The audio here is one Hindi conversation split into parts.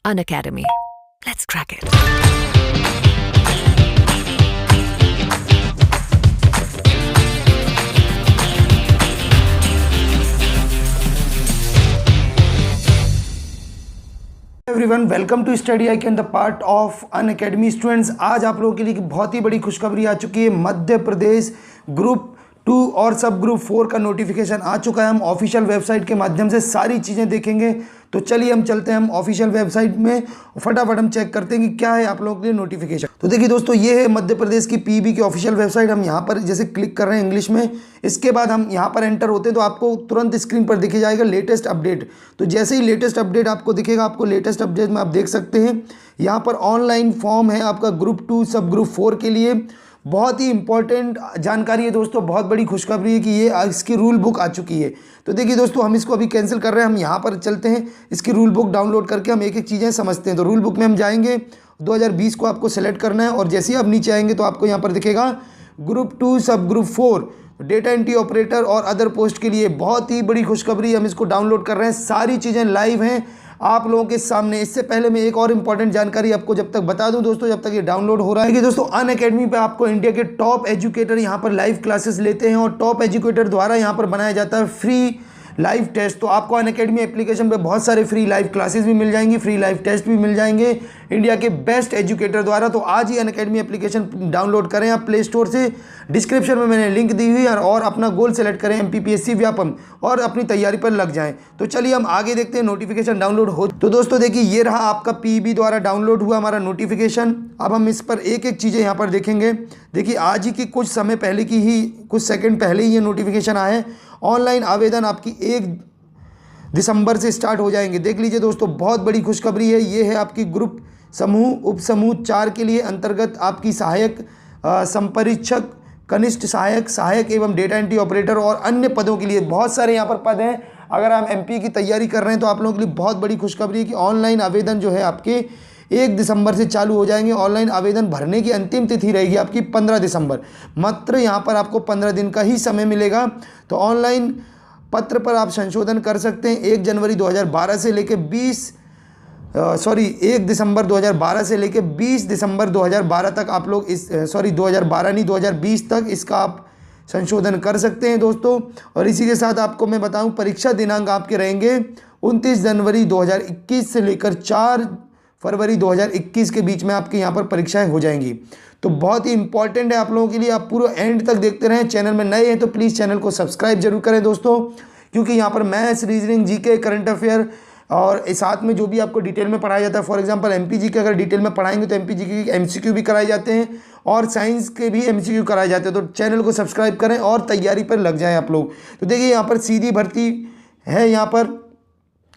Unacademy. Let's crack it. Everyone, welcome to study I can the part of Unacademy students. आज आप लोगों के लिए एक बहुत ही बड़ी खुशखबरी आ चुकी है। मध्य प्रदेश ग्रुप 2 और सब ग्रुप 4 का नोटिफिकेशन आ चुका है। हम ऑफिशियल वेबसाइट के माध्यम से सारी चीज़ें देखेंगे। तो चलिए हम चलते हैं हम ऑफिशियल वेबसाइट में, फटाफट हम चेक करते हैं कि क्या है आप लोगों के लिए नोटिफिकेशन। तो देखिए दोस्तों, ये है मध्य प्रदेश की पीईबी की ऑफिशियल वेबसाइट। हम यहाँ पर जैसे क्लिक कर रहे हैं इंग्लिश में, इसके बाद हम यहाँ पर एंटर होते हैं तो आपको तुरंत स्क्रीन पर दिखे जाएगा लेटेस्ट अपडेट। तो जैसे ही लेटेस्ट अपडेट आपको दिखेगा, आपको लेटेस्ट अपडेट में आप देख सकते हैं यहाँ पर ऑनलाइन फॉर्म है आपका ग्रुप 2 सब ग्रुप 4 के लिए। बहुत ही इंपॉर्टेंट जानकारी है दोस्तों, बहुत बड़ी खुशखबरी है कि ये इसकी रूल बुक आ चुकी है। तो देखिए दोस्तों, हम इसको अभी कैंसिल कर रहे हैं। हम यहाँ पर चलते हैं, इसकी रूल बुक डाउनलोड करके हम एक एक चीज़ें समझते हैं। तो रूल बुक में हम जाएंगे, 2020 को आपको सेलेक्ट करना है और जैसे ही आप नीचे आएंगे तो आपको यहाँ पर दिखेगा ग्रुप 2 सब ग्रुप 4 डेटा एंट्री ऑपरेटर और अदर पोस्ट के लिए। बहुत ही बड़ी खुशखबरी, हम इसको डाउनलोड कर रहे हैं। सारी चीज़ें लाइव हैं आप लोगों के सामने। इससे पहले मैं एक और इंपॉर्टेंट जानकारी आपको जब तक बता दूं दोस्तों, जब तक ये डाउनलोड हो रहा है कि दोस्तों अनअकैडमी पे आपको इंडिया के टॉप एजुकेटर यहाँ पर लाइव क्लासेस लेते हैं और टॉप एजुकेटर द्वारा यहाँ पर बनाया जाता है फ्री लाइव टेस्ट। तो आपको अनअकैडमी एप्लीकेशन पे बहुत सारे फ्री लाइव क्लासेस भी मिल जाएंगी, फ्री लाइव टेस्ट भी मिल जाएंगे इंडिया के बेस्ट एजुकेटर द्वारा। तो आज ही अनअकैडमी एप्लीकेशन डाउनलोड करें आप प्ले स्टोर से, डिस्क्रिप्शन में मैंने लिंक दी हुई है, और अपना गोल सेलेक्ट करें एमपीपीएससी व्यापम और अपनी तैयारी पर लग जाएं। तो चलिए हम आगे देखते हैं नोटिफिकेशन डाउनलोड हो। तो दोस्तों देखिए, ये रहा आपका पीईबी द्वारा डाउनलोड हुआ हमारा नोटिफिकेशन। अब हम इस पर एक एक चीज़ें यहाँ पर देखेंगे। देखिए, आज ही की कुछ समय पहले की ही, कुछ सेकंड पहले ही ये नोटिफिकेशन आया है। ऑनलाइन आवेदन आपकी 1 दिसंबर से स्टार्ट हो जाएंगे। देख लीजिए दोस्तों, बहुत बड़ी खुशखबरी है। ये है आपकी ग्रुप समूह उप समूह 4 के लिए अंतर्गत आपकी सहायक संपरीक्षक, कनिष्ठ सहायक, सहायक एवं डेटा एंट्री ऑपरेटर और अन्य पदों के लिए बहुत सारे यहाँ पर पद हैं। अगर आप एमपी की तैयारी कर रहे हैं तो आप लोगों के लिए बहुत बड़ी खुशखबरी है कि ऑनलाइन आवेदन जो है आपके 1 दिसंबर से चालू हो जाएंगे। ऑनलाइन आवेदन भरने की अंतिम तिथि रहेगी आपकी 15 दिसंबर। मात्र यहाँ पर आपको 15 दिन का ही समय मिलेगा। तो ऑनलाइन पत्र पर आप संशोधन कर सकते हैं। 1 जनवरी 2012 से लेकर 1 दिसंबर 2012 से लेकर 20 दिसंबर 2012 तक आप लोग 2012 नहीं 2020 तक इसका आप संशोधन कर सकते हैं दोस्तों। और इसी के साथ आपको मैं बताऊं, परीक्षा दिनांक आपके रहेंगे 29 जनवरी 2021 से लेकर 4 फरवरी 2021 के बीच में आपके यहाँ पर परीक्षाएं हो जाएंगी। तो बहुत ही इंपॉर्टेंट है आप लोगों के लिए, आप पूरा एंड तक देखते रहें। चैनल में नए हैं तो प्लीज़ चैनल को सब्सक्राइब जरूर करें दोस्तों, क्योंकि यहाँ पर maths, reasoning, GK, current affair और साथ में जो भी आपको डिटेल में पढ़ाया जाता है, फॉर एग्जांपल एमपीजी के अगर डिटेल में पढ़ाएंगे तो एमपीजी के एमसीक्यू भी कराए जाते हैं और साइंस के भी एमसीक्यू कराए जाते हैं। तो चैनल को सब्सक्राइब करें और तैयारी पर लग जाएँ आप लोग। तो देखिए, यहाँ पर सीधी भर्ती है। यहाँ पर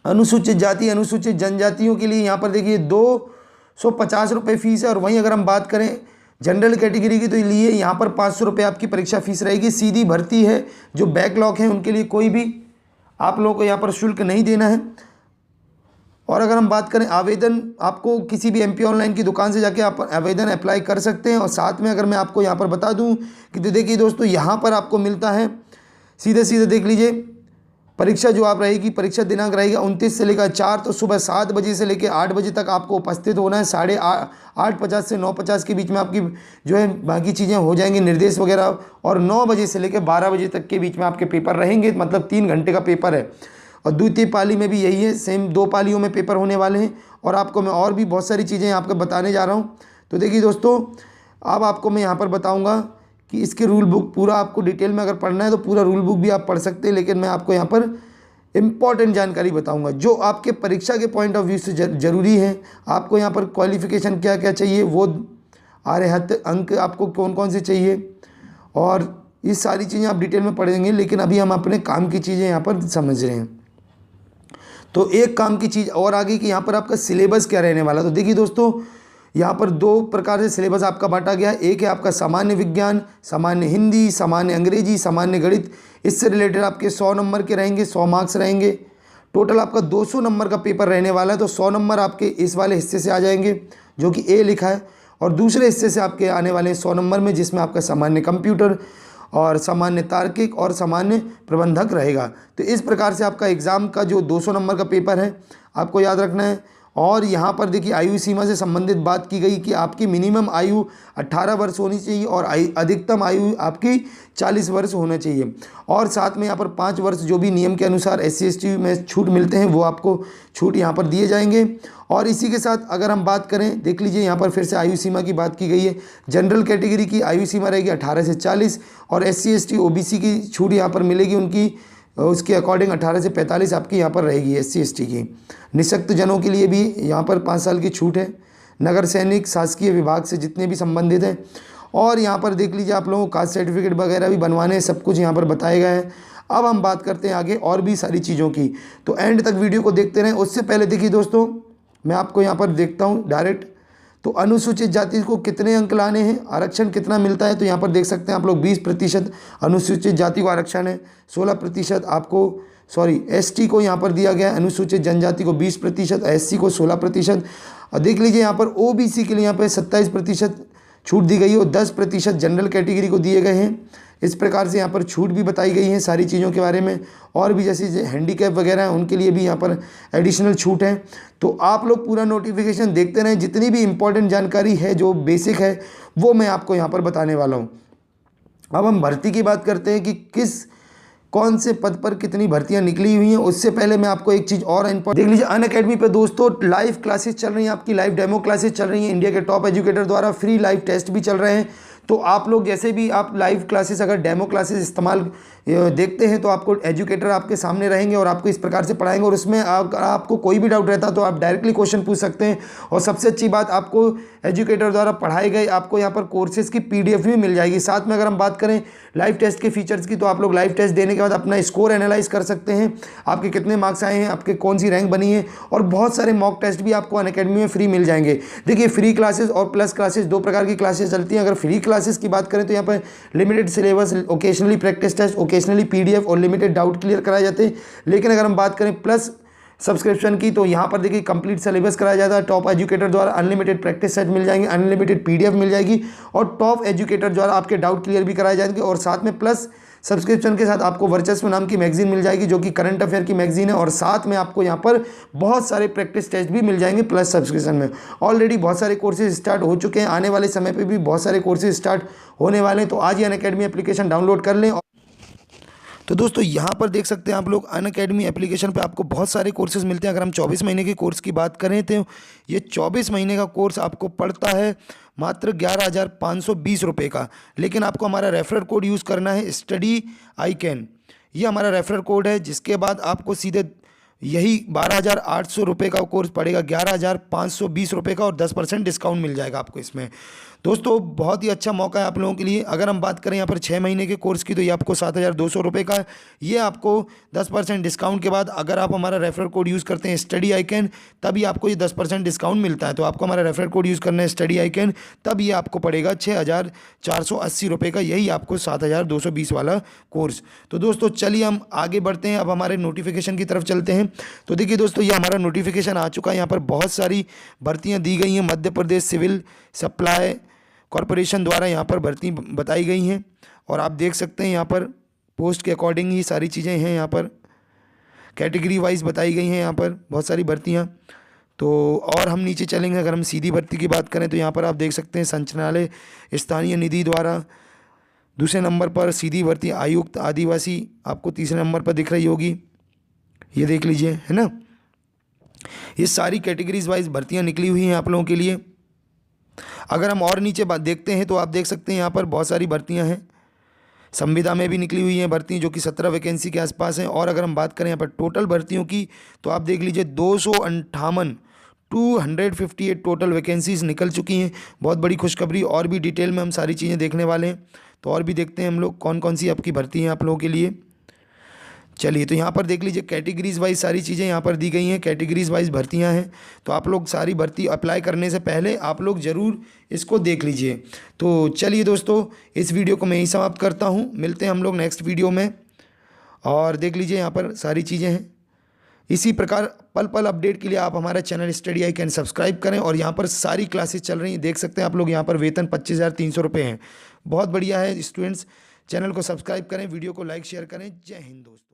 अनुसूचित जाति, अनुसूचित जनजातियों के लिए यहाँ पर देखिए 250 रुपये फीस है। और वहीं अगर हम बात करें जनरल कैटेगरी की, तो लिए यहाँ पर 500 रुपये आपकी परीक्षा फीस रहेगी। सीधी भर्ती है, जो बैकलॉग हैं उनके लिए कोई भी आप लोगों को यहाँ पर शुल्क नहीं देना है। और अगर हम बात करें आवेदन, आपको किसी भी एमपी ऑनलाइन की दुकान से जाके आप आवेदन अप्लाई कर सकते हैं। और साथ में अगर मैं आपको यहाँ पर बता दूँ कि तो देखिए दोस्तों, यहाँ पर आपको मिलता है सीधे सीधे, देख लीजिए, परीक्षा जो आप रहेगी, परीक्षा दिनांक रहेगा 29 से लेकर 4, तो सुबह 7 बजे से लेकर 8 बजे तक आपको उपस्थित होना है। 8:50 से 9:50 के बीच में आपकी जो है बाकी चीज़ें हो जाएंगी, निर्देश वगैरह। और 9 बजे से लेकर 12 बजे तक के बीच में आपके पेपर रहेंगे, मतलब 3 घंटे का पेपर है। और द्वितीय पाली में भी यही है, सेम 2 पालियों में पेपर होने वाले हैं। और आपको मैं और भी बहुत सारी चीज़ें आपको बताने जा रहा हूँ। तो देखिए दोस्तों, अब आपको मैं यहाँ पर बताऊँगा कि इसके रूल बुक पूरा आपको डिटेल में अगर पढ़ना है तो पूरा रूल बुक भी आप पढ़ सकते हैं, लेकिन मैं आपको यहाँ पर इम्पॉर्टेंट जानकारी बताऊँगा जो आपके परीक्षा के पॉइंट ऑफ व्यू से ज़रूरी है। आपको यहाँ पर क्वालिफ़िकेशन क्या क्या चाहिए, वो आर्हत अंक आपको कौन कौन से चाहिए, और ये सारी चीज़ें आप डिटेल में पढ़ेंगे। लेकिन अभी हम अपने काम की चीज़ें यहाँ पर समझ रहे हैं। तो एक काम की चीज़ और आगे कि यहाँ पर आपका सिलेबस क्या रहने वाला। तो देखिए दोस्तों, यहाँ पर 2 प्रकार से सिलेबस आपका बांटा गया है। एक है आपका सामान्य विज्ञान, सामान्य हिंदी, सामान्य अंग्रेजी, सामान्य गणित। इससे रिलेटेड आपके 100 नंबर के रहेंगे, 100 मार्क्स रहेंगे। टोटल आपका 200 नंबर का पेपर रहने वाला है। तो 100 नंबर आपके इस वाले हिस्से से आ जाएंगे जो कि ए लिखा है, और दूसरे हिस्से से आपके आने वाले 100 नंबर में, जिसमें आपका सामान्य कंप्यूटर और सामान्य तार्किक और सामान्य प्रबंधक रहेगा। तो इस प्रकार से आपका एग्ज़ाम का जो 200 नंबर का पेपर है आपको याद रखना है। और यहाँ पर देखिए आयु सीमा से संबंधित बात की गई कि आपकी मिनिमम आयु 18 वर्ष होनी चाहिए और अधिकतम आयु आपकी 40 वर्ष होना चाहिए। और साथ में यहाँ पर 5 वर्ष जो भी नियम के अनुसार SC/ST में छूट मिलते हैं वो आपको छूट यहाँ पर दिए जाएंगे। और इसी के साथ अगर हम बात करें, देख लीजिए यहाँ पर फिर से आयु सीमा की बात की गई है। जनरल कैटेगरी की आयु सीमा रहेगी 18 से 40 और SC/ST OBC की छूट यहाँ पर मिलेगी उनकी उसके अकॉर्डिंग 18 से 45 आपकी यहाँ पर रहेगी SC/ST की। निःशक्त जनों के लिए भी यहाँ पर 5 साल की छूट है। नगर सैनिक शासकीय विभाग से जितने भी संबंधित हैं। और यहाँ पर देख लीजिए आप लोगों को कास्ट सर्टिफिकेट वगैरह भी बनवाने हैं, सब कुछ यहाँ पर बताया गया है। अब हम बात करते हैं आगे और भी सारी चीज़ों की, तो एंड तक वीडियो को देखते रहें। उससे पहले देखिए दोस्तों, मैं आपको यहाँ पर देखता हूँ डायरेक्ट, तो अनुसूचित जाति को कितने अंक लाने हैं, आरक्षण कितना मिलता है, तो यहाँ पर देख सकते हैं आप लोग 20% अनुसूचित जाति को आरक्षण है, 16% आपको ST को यहाँ पर दिया गया है, अनुसूचित जनजाति को 20%, SC को 16%। और देख लीजिए यहाँ पर OBC के लिए यहाँ पर 27% छूट दी गई है और 10% जनरल कैटेगरी को दिए गए हैं। इस प्रकार से यहाँ पर छूट भी बताई गई है सारी चीज़ों के बारे में। और भी जैसे हैंडीकैप वगैरह हैं उनके लिए भी यहाँ पर एडिशनल छूट है। तो आप लोग पूरा नोटिफिकेशन देखते रहें, जितनी भी इंपॉर्टेंट जानकारी है जो बेसिक है वो मैं आपको यहाँ पर बताने वाला हूँ। अब हम भर्ती की बात करते हैं कि कौन से पद पर कितनी भर्तियां निकली हुई हैं। उससे पहले मैं आपको एक चीज़ और देख लीजिए, अनअकैडमी पे दोस्तों लाइव क्लासेस चल रही हैं, आपकी लाइव डेमो क्लासेस चल रही हैं इंडिया के टॉप एजुकेटर द्वारा, फ्री लाइव टेस्ट भी चल रहे हैं। तो आप लोग जैसे भी आप लाइव क्लासेस अगर डेमो क्लासेस इस्तेमाल देखते हैं तो आपको एजुकेटर आपके सामने रहेंगे और आपको इस प्रकार से पढ़ाएंगे। और उसमें आपको कोई भी डाउट रहता तो आप डायरेक्टली क्वेश्चन पूछ सकते हैं। और सबसे अच्छी बात, आपको एजुकेटर द्वारा पढ़ाए गए आपको यहाँ पर कोर्सेज की PDF भी मिल जाएगी। साथ में अगर हम बात करें लाइव टेस्ट के फीचर्स की, तो आप लोग लाइव टेस्ट देने के बाद अपना स्कोर एनालाइज कर सकते हैं, आपके कितने मार्क्स आए हैं, आपके कौन सी रैंक बनी है। और बहुत सारे मॉक टेस्ट भी आपको अनअकैडमी में फ्री मिल जाएंगे। देखिए, फ्री क्लासेस और प्लस क्लासेस 2 प्रकार की क्लासेस चलती हैं। अगर फ्री क्लासेस की बात करें तो यहाँ पर limited syllabus, occasionally practice test, occasionally PDF और लिमिटेड डाउट क्लियर कराए जाते हैं। लेकिन अगर हम बात करें प्लस सब्सक्रिप्शन की, तो यहाँ पर देखिए कंप्लीट सिलेबस कराया जाता है। टॉप एजुकेटर द्वारा अनलिमिटेड प्रैक्टिस सेट मिल जाएंगे, अनलिमिटेड PDF मिल जाएगी और टॉप एजुकेटर द्वारा आपके डाउट क्लियर भी कराए जाएंगे। और साथ में प्लस सब्सक्रिप्शन के साथ आपको वर्चस्व नाम की मैगजीन मिल जाएगी जो कि करंट अफेयर की मैगजीन है। और साथ में आपको यहाँ पर बहुत सारे प्रैक्टिस टेस्ट भी मिल जाएंगे प्लस सब्सक्रिप्शन में। ऑलरेडी बहुत सारे कोर्सेज स्टार्ट हो चुके हैं, आने वाले समय पर भी बहुत सारे कोर्सेज स्टार्ट होने वाले हैं। तो आज ही अनअकैडमी एप्लीकेशन डाउनलोड कर लें। तो दोस्तों यहाँ पर देख सकते हैं आप लोग अनअकैडमी एप्लीकेशन पे आपको बहुत सारे कोर्सेज मिलते हैं। अगर हम 24 महीने के कोर्स की बात करें तो ये 24 महीने का कोर्स आपको पड़ता है मात्र 11,520 रुपये का। लेकिन आपको हमारा रेफरल कोड यूज़ करना है, स्टडी आई कैन, ये हमारा रेफरल कोड है, जिसके बाद आपको सीधे यही 12,800 रुपये का कोर्स पड़ेगा 11,520 रुपये का और 10% डिस्काउंट मिल जाएगा आपको इसमें। दोस्तों बहुत ही अच्छा मौका है आप लोगों के लिए। अगर हम बात करें यहाँ पर 6 महीने के कोर्स की, तो ये आपको 7,200 रुपये का है। ये आपको 10% डिस्काउंट के बाद अगर आप हमारा रेफरल कोड यूज़ करते हैं स्टडी आई कैन, तभी आपको ये 10% डिस्काउंट मिलता है। तो आपको हमारा रेफरल कोड यूज़ करना है स्टडी आई कैन, तब ये आपको पड़ेगा 6,480 रुपये का, यही आपको 7,220 वाला कोर्स। तो दोस्तों चलिए हम आगे बढ़ते हैं, अब हमारे नोटिफिकेशन की तरफ चलते हैं। तो देखिए दोस्तों, ये हमारा नोटिफिकेशन आ चुका है। यहाँ पर बहुत सारी भर्तियाँ दी गई हैं। Madhya Pradesh civil supply corporation द्वारा यहाँ पर भर्ती बताई गई हैं और आप देख सकते हैं यहाँ पर पोस्ट के अकॉर्डिंग ही सारी चीज़ें हैं। यहाँ पर कैटेगरी वाइज बताई गई हैं यहाँ पर बहुत सारी भर्तियाँ। तो और हम नीचे चलेंगे, अगर हम सीधी भर्ती की बात करें तो यहाँ पर आप देख सकते हैं संचालनालय स्थानीय निधि द्वारा दूसरे नंबर पर सीधी भर्ती आयुक्त आदिवासी आपको तीसरे नंबर पर दिख रही होगी, ये देख लीजिए, है ना। ये सारी कैटेगरीज वाइज भर्तियाँ निकली हुई हैं आप लोगों के लिए। अगर हम और नीचे बात देखते हैं तो आप देख सकते हैं यहाँ पर बहुत सारी भर्तियाँ हैं। संविदा में भी निकली हुई हैं भर्ती जो कि 17 वैकेंसी के आसपास हैं। और अगर हम बात करें यहाँ पर टोटल भर्तियों की, तो आप देख लीजिए 258 टोटल वैकेंसीज निकल चुकी हैं। बहुत बड़ी खुशखबरी। और भी डिटेल में हम सारी चीज़ें देखने वाले हैं। तो और भी देखते हैं हम लोग कौन कौन सी आपकी भर्ती हैं आप लोगों के लिए। चलिए, तो यहाँ पर देख लीजिए कैटेगरीज वाइज सारी चीज़ें यहाँ पर दी गई हैं, कैटेगरीज वाइज भर्तियाँ हैं। तो आप लोग सारी भर्ती अप्लाई करने से पहले आप लोग ज़रूर इसको देख लीजिए। तो चलिए दोस्तों, इस वीडियो को मैं यही समाप्त करता हूँ। मिलते हैं हम लोग नेक्स्ट वीडियो में। और देख लीजिए यहाँ पर सारी चीज़ें हैं। इसी प्रकार पल पल अपडेट के लिए आप हमारा channel study I can subscribe करें। और यहाँ पर सारी क्लासेस चल रही हैं, देख सकते हैं आप लोग। यहाँ पर वेतन 25,300 रुपये हैं। बहुत बढ़िया है स्टूडेंट्स। चैनल को सब्सक्राइब करें, वीडियो को लाइक शेयर करें। जय हिंद दोस्तों।